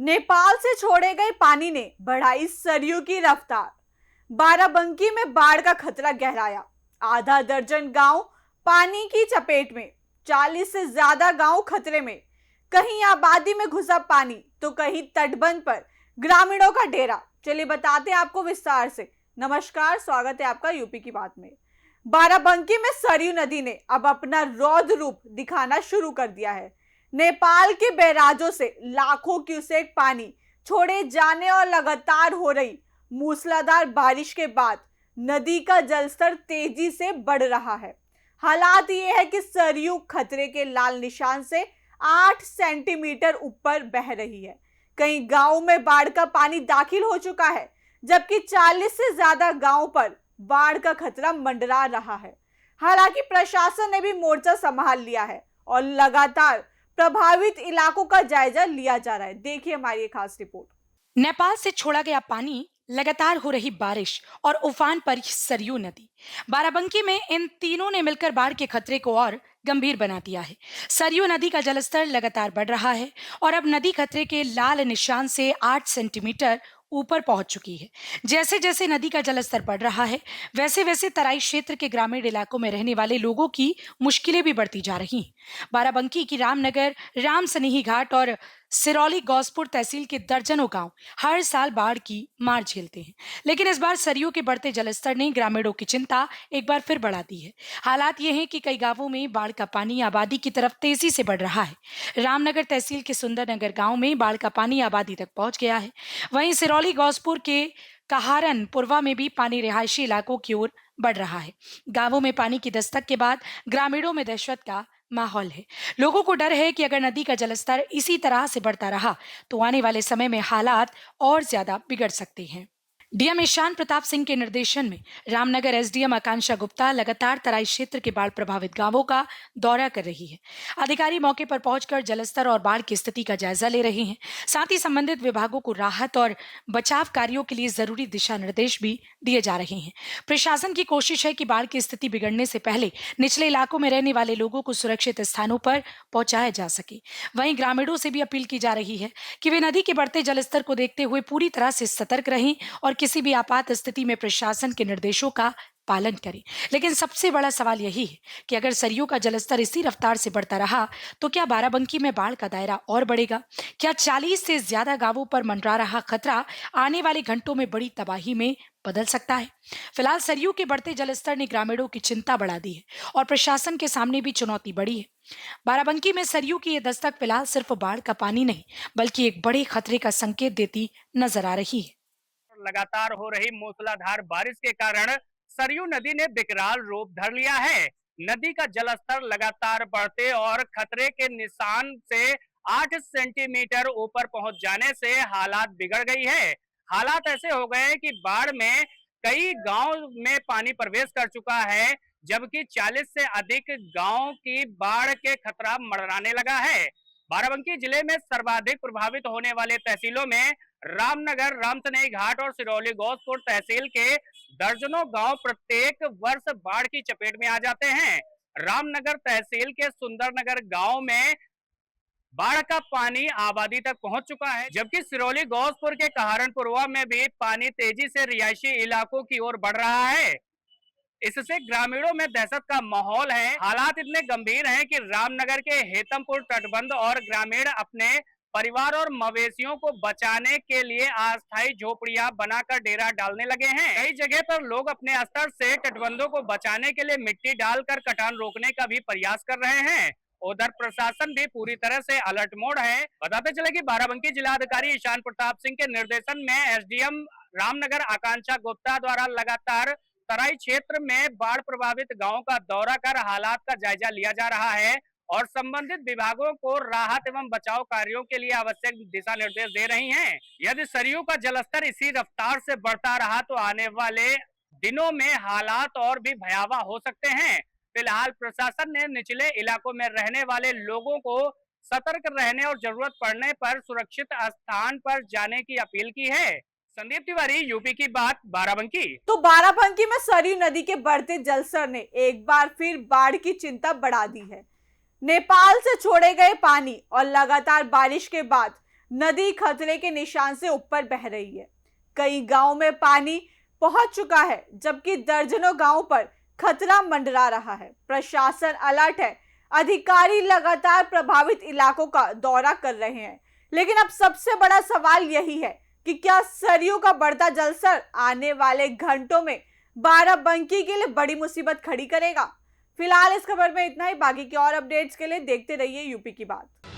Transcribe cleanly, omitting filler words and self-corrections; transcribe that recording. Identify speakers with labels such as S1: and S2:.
S1: नेपाल से छोड़े गए पानी ने बढ़ाई सरयू की रफ्तार। बाराबंकी में बाढ़ का खतरा गहराया। आधा दर्जन गांव पानी की चपेट में, 40 से ज्यादा गांव खतरे में। कहीं आबादी में घुसा पानी तो कहीं तटबंध पर ग्रामीणों का डेरा। चलिए बताते हैं आपको विस्तार से। नमस्कार, स्वागत है आपका यूपी की बात में। बाराबंकी में सरयू नदी ने अब अपना रौद्र रूप दिखाना शुरू कर दिया है। नेपाल के बैराजों से लाखों क्यूसेक पानी छोड़े जाने और लगातार हो रही मूसलाधार बारिश के बाद नदी का जलस्तर तेजी से बढ़ रहा है। हालात ये है कि सरयू खतरे के लाल निशान से 8 सेंटीमीटर ऊपर बह रही है। कई गांवों में बाढ़ का पानी दाखिल हो चुका है, जबकि 40 से ज्यादा गांवों पर बाढ़ का खतरा मंडरा रहा है। हालांकि प्रशासन ने भी मोर्चा संभाल लिया है और लगातार प्रभावित इलाकों का जायजा लिया जा रहा है। देखिए हमारी एक खास रिपोर्ट।
S2: नेपाल से छोड़ा गया पानी, लगातार हो रही बारिश और उफान पर सरयू नदी, बाराबंकी में इन तीनों ने मिलकर बाढ़ के खतरे को और गंभीर बना दिया है। सरयू नदी का जलस्तर लगातार बढ़ रहा है और अब नदी खतरे के लाल निशान से 8 सेंटीमीटर ऊपर पहुंच चुकी है। जैसे जैसे नदी का जलस्तर बढ़ रहा है, वैसे वैसे तराई क्षेत्र के ग्रामीण इलाकों में रहने वाले लोगों की मुश्किलें भी बढ़ती जा रही हैं। बाराबंकी की रामनगर, राम सनेही घाट और सिरौली गौसपुर तहसील के दर्जनों गांव हर साल बाढ़ की मार झेलते हैं, लेकिन इस बार सरयू के बढ़ते जलस्तर ने ग्रामीणों की चिंता एक बार फिर बढ़ा दी है। हालात ये हैं कि कई गांवों में बाढ़ का पानी आबादी की तरफ तेजी से बढ़ रहा है। रामनगर तहसील के सुंदरनगर गांव में बाढ़ का पानी आबादी तक पहुंच गया है। वहीं सिरौली गौसपुर के कहारन पुरवा में भी पानी रिहायशी इलाकों की ओर बढ़ रहा है। गांवों में पानी की दस्तक के बाद ग्रामीणों में दहशत का माहौल है। लोगों को डर है कि अगर नदी का जलस्तर इसी तरह से बढ़ता रहा तो आने वाले समय में हालात और ज्यादा बिगड़ सकते हैं। डीएम ईशान प्रताप सिंह के निर्देशन में रामनगर एसडीएम आकांक्षा गुप्ता लगातार तराई क्षेत्र के बाढ़ प्रभावित गांवों का दौरा कर रही है। अधिकारी मौके पर पहुंचकर जलस्तर और बाढ़ की स्थिति का जायजा ले रहे हैं। साथ ही संबंधित विभागों को राहत और बचाव कार्यों के लिए जरूरी दिशा निर्देश भी दिए जा रहे हैं। प्रशासन की कोशिश है कि बाढ़ की स्थिति बिगड़ने से पहले निचले इलाकों में रहने वाले लोगों को सुरक्षित स्थानों पर पहुंचाया जा सके। वहीं ग्रामीणों से भी अपील की जा रही है कि वे नदी के बढ़ते जलस्तर को देखते हुए पूरी तरह से सतर्क रहें और किसी भी आपात स्थिति में प्रशासन के निर्देशों का पालन करें। लेकिन सबसे बड़ा सवाल यही है कि अगर सरयू का जलस्तर इसी रफ्तार से बढ़ता रहा तो क्या बाराबंकी में बाढ़ का दायरा और बढ़ेगा? क्या 40 से ज्यादा गांवों पर मंडरा रहा खतरा आने वाले घंटों में बड़ी तबाही में बदल सकता है? फिलहाल सरयू के बढ़ते जलस्तर ने ग्रामीणों की चिंता बढ़ा दी है और प्रशासन के सामने भी चुनौती बढ़ी है। बाराबंकी में सरयू की ये दस्तक फिलहाल सिर्फ बाढ़ का पानी नहीं, बल्कि एक बड़े खतरे का संकेत देती नजर आ रही है।
S3: लगातार हो रही मूसलाधार बारिश के कारण सरयू नदी ने विकराल रूप धर लिया है। नदी का जलस्तर लगातार बढ़ते और खतरे के निशान से 8 सेंटीमीटर ऊपर पहुंच जाने से हालात बिगड़ गई है। हालात ऐसे हो गए हैं कि बाढ़ में कई गांव में पानी प्रवेश कर चुका है, जबकि 40 से अधिक गांव की बाढ़ के खतरा मंडराने लगा है। बाराबंकी जिले में सर्वाधिक प्रभावित होने वाले तहसीलों में रामनगर, रामसनेही घाट और सिरौली गौसपुर तहसील के दर्जनों गांव प्रत्येक वर्ष बाढ़ की चपेट में आ जाते हैं। रामनगर तहसील के सुंदरनगर गांव में बाढ़ का पानी आबादी तक पहुंच चुका है, जबकि सिरौली गौसपुर के कहारनपुरवा में भी पानी तेजी से रिहायशी इलाकों की ओर बढ़ रहा है। इससे ग्रामीणों में दहशत का माहौल है। हालात इतने गंभीर हैं कि रामनगर के हेतमपुर तटबंध और ग्रामीण अपने परिवार और मवेशियों को बचाने के लिए अस्थायी झोपड़ियां बनाकर डेरा डालने लगे हैं। कई जगह पर लोग अपने स्तर से तटबंधों को बचाने के लिए मिट्टी डालकर कटान रोकने का भी प्रयास कर रहे हैं। उधर प्रशासन भी पूरी तरह से अलर्ट मोड है। बताते चले कि बाराबंकी जिलाधिकारी ईशान प्रताप सिंह के निर्देशन में एसडीएम रामनगर आकांक्षा गुप्ता द्वारा लगातार तराई क्षेत्र में बाढ़ प्रभावित गांवों का दौरा कर हालात का जायजा लिया जा रहा है और संबंधित विभागों को राहत एवं बचाव कार्यों के लिए आवश्यक दिशा निर्देश दे रही हैं। यदि सरयू का जलस्तर इसी रफ्तार से बढ़ता रहा तो आने वाले दिनों में हालात और भी भयावह हो सकते हैं। फिलहाल प्रशासन ने निचले इलाकों में रहने वाले लोगों को सतर्क रहने और जरूरत पड़ने पर सुरक्षित स्थान पर जाने की अपील की है। संदीप तिवारी, यूपी की बात, बाराबंकी।
S1: तो बाराबंकी में सरयू नदी के बढ़ते जलस्तर ने एक बार फिर बाढ़ की चिंता बढ़ा दी है। नेपाल से छोड़े गए पानी और लगातार बारिश के बाद नदी खतरे के निशान से ऊपर बह रही है। कई गांव में पानी पहुंच चुका है, जबकि दर्जनों गांव पर खतरा मंडरा रहा है। प्रशासन अलर्ट है, अधिकारी लगातार प्रभावित इलाकों का दौरा कर रहे हैं। लेकिन अब सबसे बड़ा सवाल यही है कि क्या सरयू का बढ़ता जलस्तर आने वाले घंटों में बाराबंकी के लिए बड़ी मुसीबत खड़ी करेगा। फिलहाल इस खबर में इतना ही। बाकी के और अपडेट्स के लिए देखते रहिए यूपी की बात।